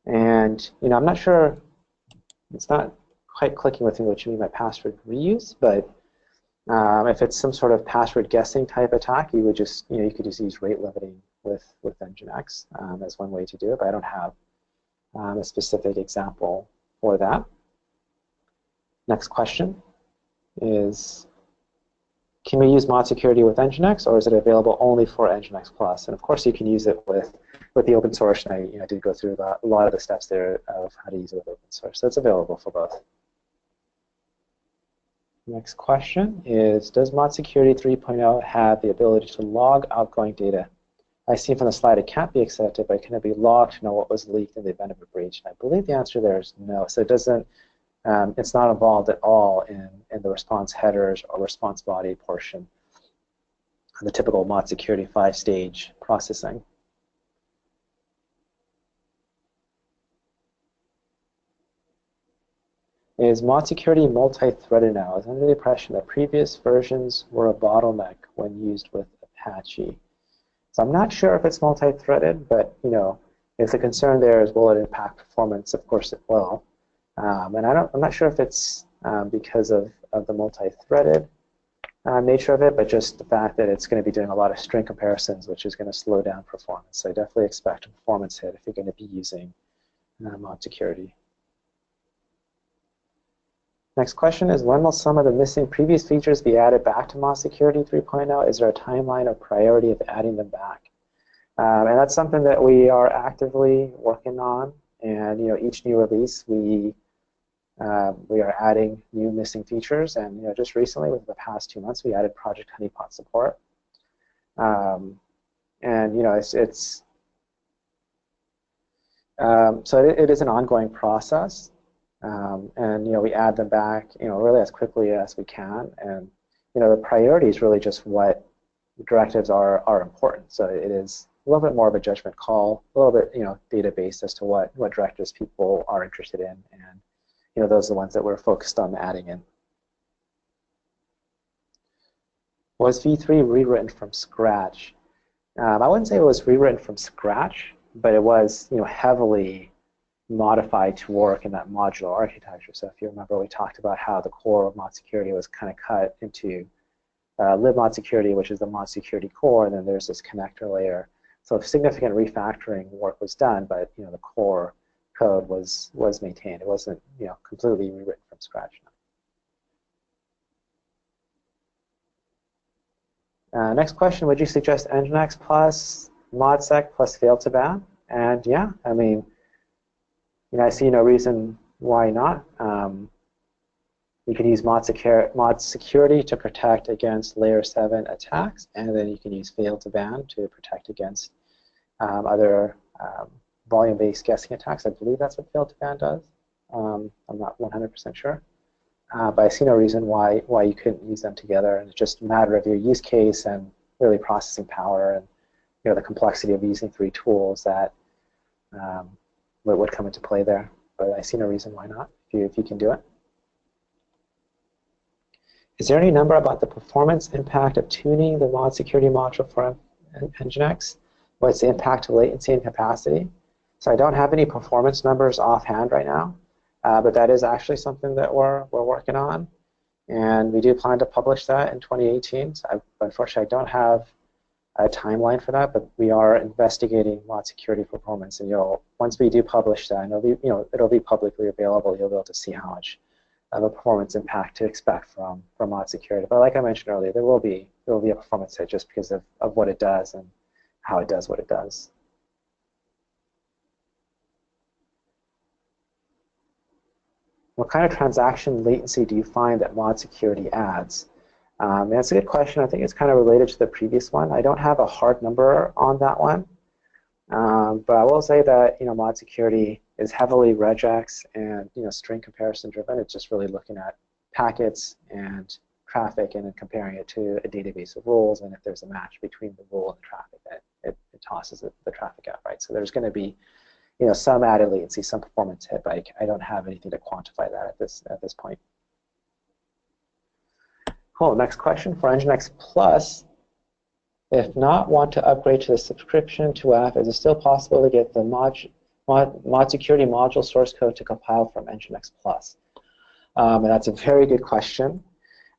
And I'm not sure, it's not quite clicking with me what you mean by password reuse, but if it's some sort of password guessing type attack, you would just, you could just use rate limiting with NGINX as one way to do it, but I don't have a specific example for that. Next question is, can we use ModSecurity with NGINX, or is it available only for NGINX Plus? And of course, you can use it with the open source, and I did go through a lot of the steps there of how to use it with open source. So it's available for both. Next question is, does ModSecurity 3.0 have the ability to log outgoing data? I see from the slide it can't be accepted, but can it be logged to know what was leaked in the event of a breach? And I believe the answer there is no. So it doesn't, it's not involved at all in the response headers or response body portion of the typical ModSecurity 5-stage processing. Is ModSecurity multi-threaded now? I was under the impression that previous versions were a bottleneck when used with Apache. So I'm not sure if it's multi-threaded, but if the concern there is will it impact performance, of course it will. And I'm not sure if it's because of the multi-threaded nature of it, but just the fact that it's going to be doing a lot of string comparisons, which is going to slow down performance. So I definitely expect a performance hit if you're going to be using ModSecurity. Next question is, when will some of the missing previous features be added back to ModSecurity 3.0? Is there a timeline of priority of adding them back? And that's something that we are actively working on. And each new release, we are adding new missing features. And just recently, within the past 2 months, we added Project Honeypot support. And so it is an ongoing process. And we add them back really as quickly as we can, and the priority is really just what directives are important. So it is a little bit more of a judgment call, a little bit data-based as to what directives people are interested in, and those are the ones that we're focused on adding in. Was V3 rewritten from scratch? I wouldn't say it was rewritten from scratch, but it was heavily modified to work in that modular architecture. So if you remember, we talked about how the core of ModSecurity was kind of cut into libModSecurity, which is the ModSecurity core, and then there's this connector layer. So significant refactoring work was done, but the core code was maintained. It wasn't completely rewritten from scratch. Next question: would you suggest NGINX Plus, ModSec plus fail-to-ban? And yeah, I mean, I see no reason why not. You can use ModSecurity to protect against layer 7 attacks, and then you can use fail-to-ban to protect against other volume-based guessing attacks. I believe that's what fail-to-ban does. I'm not 100% sure. But I see no reason why you couldn't use them together. And it's just a matter of your use case and really processing power and the complexity of using 3 tools that would come into play there. But I see no reason why not, if you can do it. Is there any number about the performance impact of tuning the ModSecurity module for NGINX? What's the impact to latency and capacity? So I don't have any performance numbers offhand right now, but that is actually something that we're working on. And we do plan to publish that in 2018. So unfortunately, I don't have a timeline for that, but we are investigating ModSecurity performance. And once we do publish that, and it'll be publicly available. You'll be able to see how much of a performance impact to expect from ModSecurity. But like I mentioned earlier, there will be a performance hit just because of what it does and how it does what it does. What kind of transaction latency do you find that ModSecurity adds? That's a good question. I think it's kind of related to the previous one. I don't have a hard number on that one, but I will say that ModSecurity is heavily regex and string comparison driven. It's just really looking at packets and traffic and then comparing it to a database of rules. And if there's a match between the rule and the traffic, it tosses the traffic out, right? So there's going to be some added latency, some performance hit, but I don't have anything to quantify that at this point. Cool. Next question for NGINX Plus. If not want to upgrade to the subscription to app, is it still possible to get the ModSecurity module source code to compile from NGINX Plus? And that's a very good question.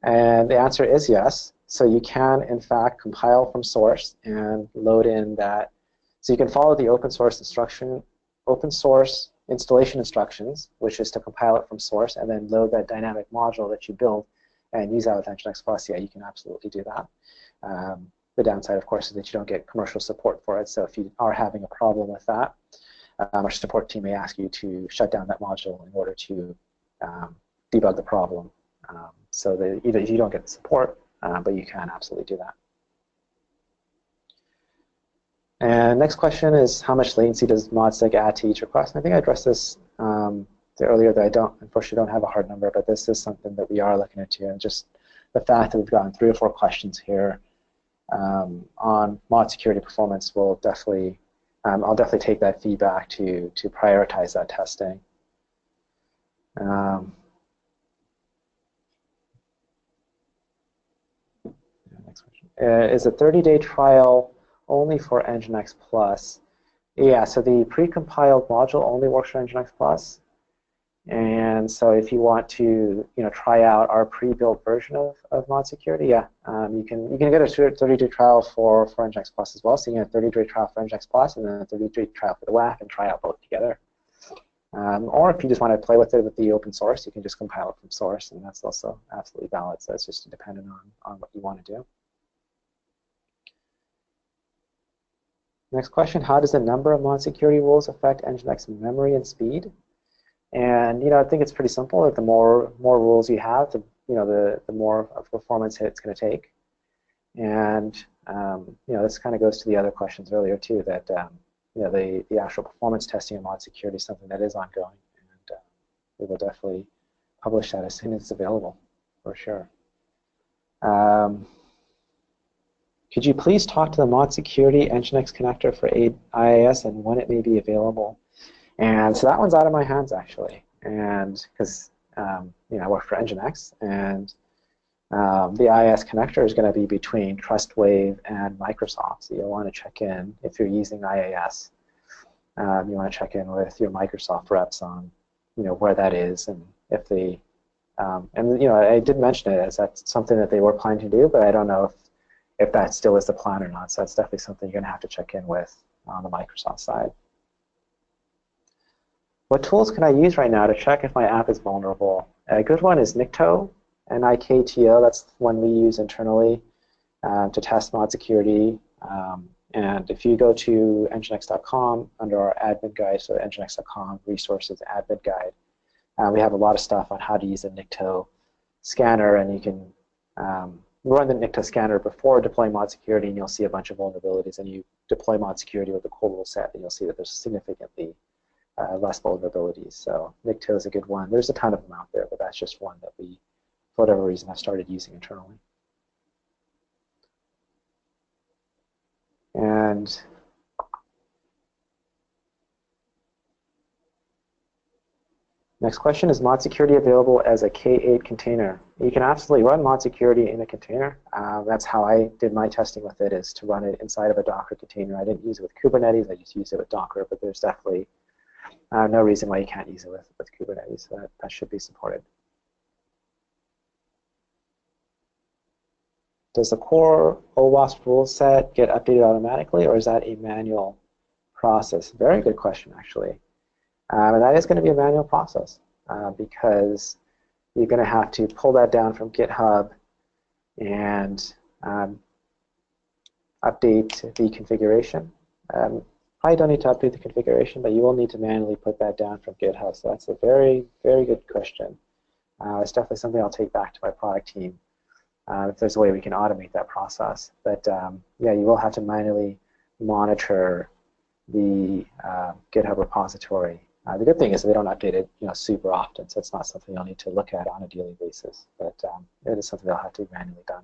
And the answer is yes. So you can, in fact, compile from source and load in that. So you can follow the open source installation instructions, which is to compile it from source, and then load that dynamic module that you build and use that with NGINX Plus. Yeah, you can absolutely do that. The downside, of course, is that you don't get commercial support for it. So if you are having a problem with that, our support team may ask you to shut down that module in order to debug the problem. So that you don't get the support, but you can absolutely do that. And next question is, how much latency does ModSec add to each request? And I think I addressed this earlier, that I unfortunately don't have a hard number, but this is something that we are looking into. And just the fact that we've gotten 3 or 4 questions here on ModSecurity performance will definitely, I'll definitely take that feedback to prioritize that testing. Next question. Is a 30-day trial only for NGINX Plus? Yeah, so the pre-compiled module only works for NGINX Plus. And so if you want to try out our pre-built version of ModSecurity, yeah, you can get a 30-day trial for NGINX Plus as well. So you can get a 30-day trial for NGINX Plus and then a 30-day trial for the WAF and try out both together. Or if you just want to play with it with the open source, you can just compile it from source, and that's also absolutely valid. So it's just dependent on what you want to do. Next question, how does the number of ModSecurity rules affect NGINX memory and speed? And I think it's pretty simple. That the more rules you have, the more of performance hit it's going to take. And this kind of goes to the other questions earlier too. That the actual performance testing of ModSecurity is something that is ongoing, and we will definitely publish that as soon as it's available, for sure. Could you please talk to the ModSecurity NGINX connector for IIS and when it may be available? And so that one's out of my hands, actually, and because I work for NGINX, and the IIS connector is going to be between TrustWave and Microsoft. So you'll want to check in if you're using IIS. You want to check in with your Microsoft reps on where that is, and if they I did mention it as that's something that they were planning to do, but I don't know if that still is the plan or not. So that's definitely something you're going to have to check in with on the Microsoft side. What tools can I use right now to check if my app is vulnerable? A good one is Nikto, Nikto. That's one we use internally to test ModSecurity. And if you go to nginx.com under our admin guide, so nginx.com resources admin guide, we have a lot of stuff on how to use a Nikto scanner, and you can run the Nikto scanner before deploying ModSecurity, and you'll see a bunch of vulnerabilities. And you deploy ModSecurity with the core rule set, and you'll see that there's significantly less vulnerabilities. So Nikto is a good one. There's a ton of them out there, but that's just one that we, for whatever reason, have started using internally. And Next question, is ModSecurity available as a K8 container? You can absolutely run ModSecurity in a container. That's how I did my testing with it, is to run it inside of a Docker container. I didn't use it with Kubernetes, I just used it with Docker, but there's definitely no reason why you can't use it with Kubernetes. That should be supported. Does the core OWASP rule set get updated automatically, or is that a manual process? Very good question, actually. And that is going to be a manual process because you're going to have to pull that down from GitHub and update the configuration. I don't need to update the configuration, but you will need to manually put that down from GitHub. So that's a very, very good question. It's definitely something I'll take back to my product team if there's a way we can automate that process. But yeah, you will have to manually monitor the GitHub repository. The good thing is they don't update it, super often, so it's not something you'll need to look at on a daily basis. But it is something that'll have to be manually done.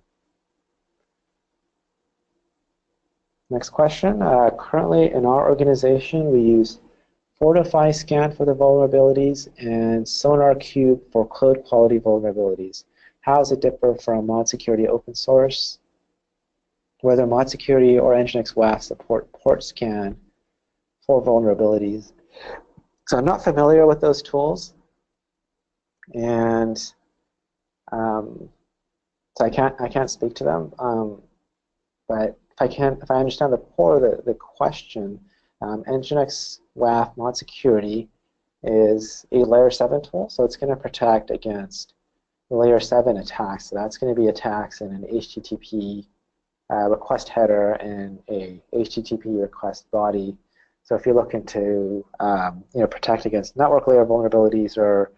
Next question. Currently in our organization, we use Fortify Scan for the vulnerabilities and SonarQube for code quality vulnerabilities. How does it differ from ModSecurity open source? Whether ModSecurity or NGINX WAF support port scan for vulnerabilities. So I'm not familiar with those tools, and so I can't speak to them. But if I understand the core of the question, NGINX WAF ModSecurity is a layer 7 tool, so it's going to protect against layer 7 attacks. So that's going to be attacks in an HTTP request header and a HTTP request body. So if you're looking to protect against network layer vulnerabilities or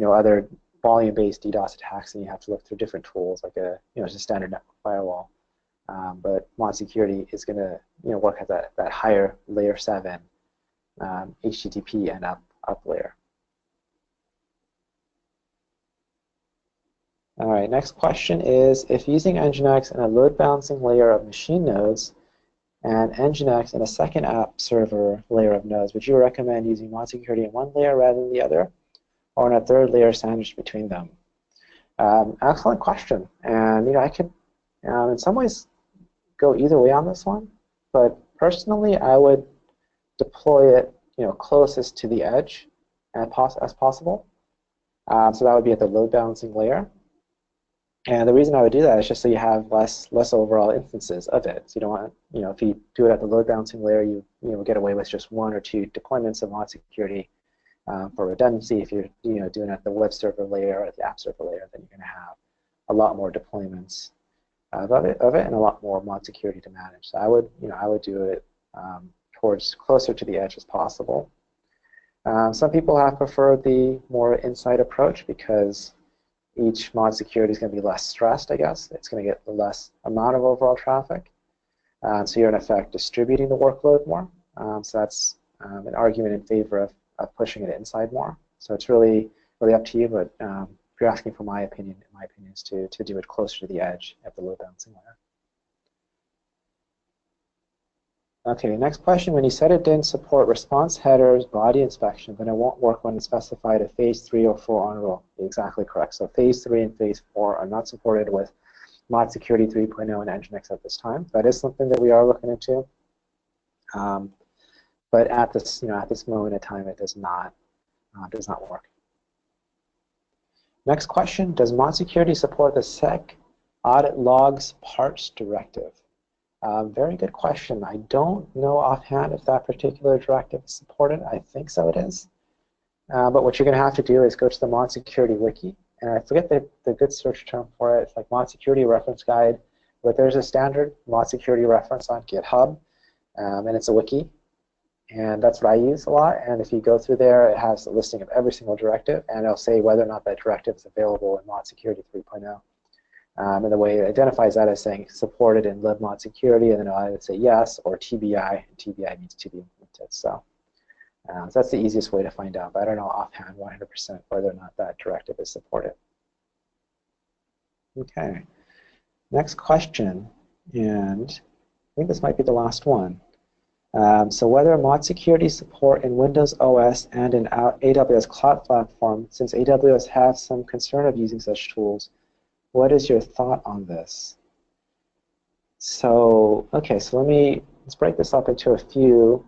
other volume-based DDoS attacks, then you have to look through different tools like just a standard network firewall. But ModSecurity is going to work at that higher layer 7 HTTP and up layer. All right, next question is, if using NGINX in a load balancing layer of machine nodes and NGINX in a second app server layer of nodes, would you recommend using ModSecurity in one layer rather than the other, or in a third layer sandwiched between them? Excellent question. And I could, in some ways, go either way on this one. But personally, I would deploy it, closest to the edge as possible. So that would be at the load balancing layer. And the reason I would do that is just so you have less overall instances of it. So you don't want, if you do it at the load balancing layer, you get away with just 1 or 2 deployments of ModSecurity for redundancy. If you're doing it at the web server layer or at the app server layer, then you're going to have a lot more deployments of it and a lot more ModSecurity to manage. So I would do it towards closer to the edge as possible. Some people have preferred the more inside approach because each ModSecurity is going to be less stressed, I guess. It's going to get less amount of overall traffic. So you're in effect distributing the workload more. So that's an argument in favor of pushing it inside more. So it's really up to you, but if you're asking for my opinion is to do it closer to the edge at the load balancing layer. Okay, next question. When you said it didn't support response headers, body inspection, then it won't work when it's specified a phase 3 or 4 honor roll. Exactly correct. So phase 3 and phase 4 are not supported with ModSecurity 3.0 and NGINX at this time. That is something that we are looking into. But at this moment in time, it does not work. Next question. Does ModSecurity support the sec audit logs parts directive? Very good question. I don't know offhand if that particular directive is supported. I think so it is. But what you're going to have to do is go to the ModSecurity wiki. And I forget the good search term for it. It's like ModSecurity reference guide. But there's a standard ModSecurity reference on GitHub. And it's a wiki. And that's what I use a lot. And if you go through there, it has a listing of every single directive. And it'll say whether or not that directive is available in ModSecurity 3.0. And the way it identifies that is saying supported in libModSecurity, and then I would say yes, or TBI, and TBI means to be implemented. So that's the easiest way to find out. But I don't know offhand 100% whether or not that directive is supported. Okay, next question, and I think this might be the last one. So whether ModSecurity support in Windows OS and in AWS Cloud Platform, since AWS has some concern of using such tools, what is your thought on this? So, okay, so let's break this up into a few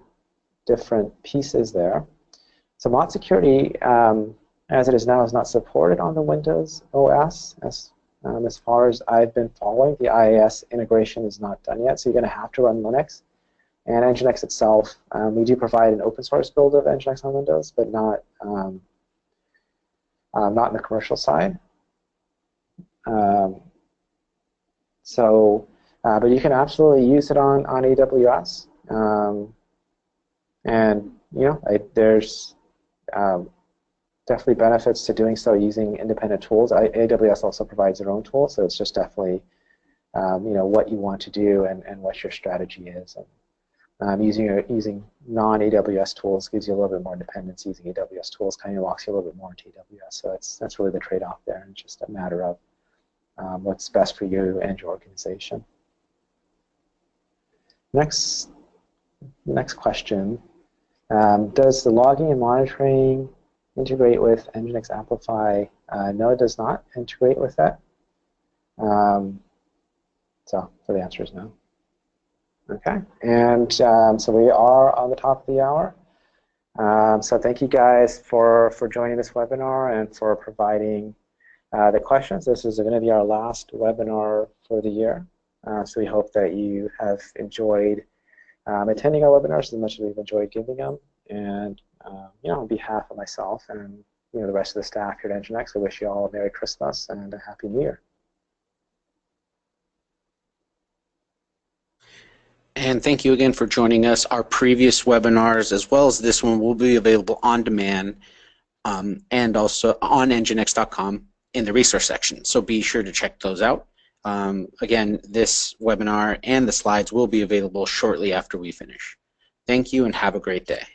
different pieces there. So ModSecurity, as it is now, is not supported on the Windows OS. As far as I've been following, the IIS integration is not done yet, so you're going to have to run Linux. And NGINX itself, we do provide an open source build of NGINX on Windows, but not in the commercial side. But you can absolutely use it on AWS, and there's definitely benefits to doing so using independent tools. AWS also provides their own tools, so it's just definitely what you want to do and what your strategy is. And using non-AWS tools gives you a little bit more independence. Using AWS tools kind of locks you a little bit more into AWS. So that's really the trade-off there. And it's just a matter of what's best for you and your organization. Next question. Does the logging and monitoring integrate with NGINX Amplify? No, it does not integrate with that. So the answer is no. Okay, and so we are on the top of the hour. So thank you guys for joining this webinar and for providing the questions. This is going to be our last webinar for the year. So we hope that you have enjoyed attending our webinars as much as we've enjoyed giving them. And on behalf of myself and the rest of the staff here at NGINX, I wish you all a Merry Christmas and a Happy New Year. And thank you again for joining us. Our previous webinars, as well as this one, will be available on demand and also on nginx.com in the resource section. So be sure to check those out. Again, this webinar and the slides will be available shortly after we finish. Thank you and have a great day.